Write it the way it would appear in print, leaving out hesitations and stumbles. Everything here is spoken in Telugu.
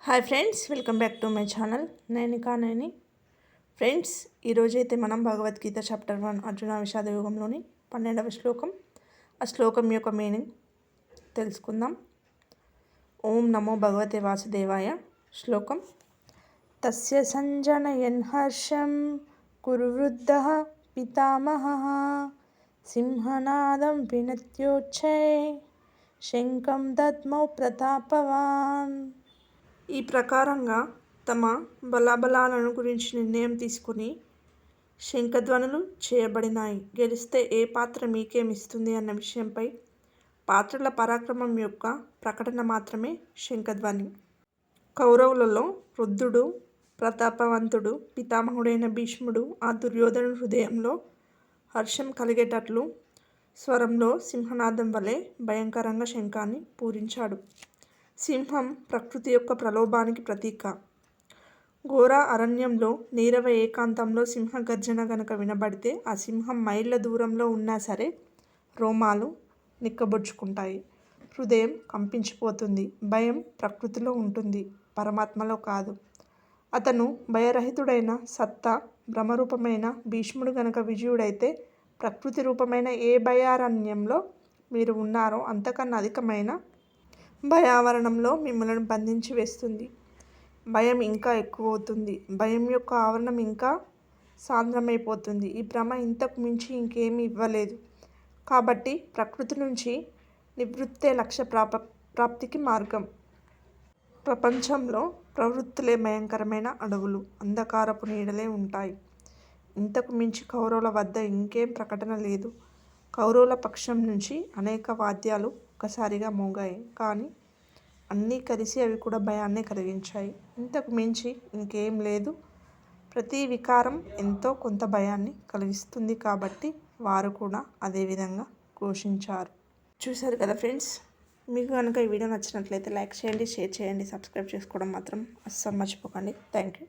Hi friends, welcome back to my channel. నేను ఫ్రెండ్స్, ఈరోజైతే మనం భగవద్గీత చాప్టర్ 1 అర్జున విషాద యుగంలోని 12వ శ్లోకం, ఆ శ్లోకం యొక్క మీనింగ్ తెలుసుకుందాం. ఓం నమో భగవతే వాసుదేవాయ. శ్లోకం: తస్య సంజనయన్ హర్షం కురువృద్ధః పితామహః సింహనాదం వినత్యోచ్చై శంఖం దద్మౌ ప్రతాపవాన్. ఈ ప్రకారంగా తమ బలాబలాలను గురించి నిర్ణయం తీసుకుని శంఖధ్వనులు చేయబడినాయి. గెలిస్తే ఏ పాత్ర మీకేమిస్తుంది అన్న విషయంపై పాత్రల పరాక్రమం యొక్క ప్రకటన మాత్రమే శంఖధ్వని. కౌరవులలో వృద్ధుడు, ప్రతాపవంతుడు, పితామహుడైన భీష్ముడు ఆ దుర్యోధను హృదయంలో హర్షం కలిగేటట్లు స్వరంలో సింహనాదం వలె భయంకరంగా శంఖాన్ని పూరించాడు. సింహం ప్రకృతి యొక్క ప్రలోభానికి ప్రతీక. ఘోర అరణ్యంలో నీరవ ఏకాంతంలో సింహ గర్జన గనక వినబడితే ఆ సింహం మైళ్ళ దూరంలో ఉన్నా సరే రోమాలు నిక్కబొడుచుకుంటాయి, హృదయం కంపించిపోతుంది. భయం ప్రకృతిలో ఉంటుంది, పరమాత్మలో కాదు. అతను భయరహితుడైన సత్తా భ్రమరూపమైన భీష్ముడు గనక విజయుడైతే ప్రకృతి రూపమైన ఏ భయారణ్యంలో మీరు ఉన్నారో అంతకన్నా అధికమైన భయావరణంలో మిమ్మల్ని బంధించి వేస్తుంది. భయం ఇంకా ఎక్కువవుతుంది, భయం యొక్క ఆవరణం ఇంకా సాంద్రమైపోతుంది. ఈ భ్రమ ఇంతకు మించి ఇంకేమీ ఇవ్వలేదు. కాబట్టి ప్రకృతి నుంచి నివృత్తే లక్ష్య ప్రాప్తికి మార్గం. ప్రపంచంలో ప్రవృత్తులే భయంకరమైన అడవులు, అంధకారపు నీడలే ఉంటాయి. ఇంతకు మించి కౌరవుల వద్ద ఇంకేం ప్రకటన లేదు. కౌరవుల పక్షం నుంచి అనేక వాద్యాలు ఒక్కసారిగా మోగాయి, కానీ అన్నీ కలిసి అవి కూడా భయాన్నే కలిగించాయి. ఇంతకు మించి ఇంకేం లేదు. ప్రతి వికారం ఎంతో కొంత భయాన్ని కలిగిస్తుంది, కాబట్టి వారు కూడా అదే విధంగా ఘోషించారు. చూశారు కదా ఫ్రెండ్స్, మీకు కనుక ఈ వీడియో నచ్చినట్లయితే లైక్ చేయండి, షేర్ చేయండి, సబ్స్క్రైబ్ చేసుకోవడం మాత్రం అస్సలు మర్చిపోకండి. Thank you.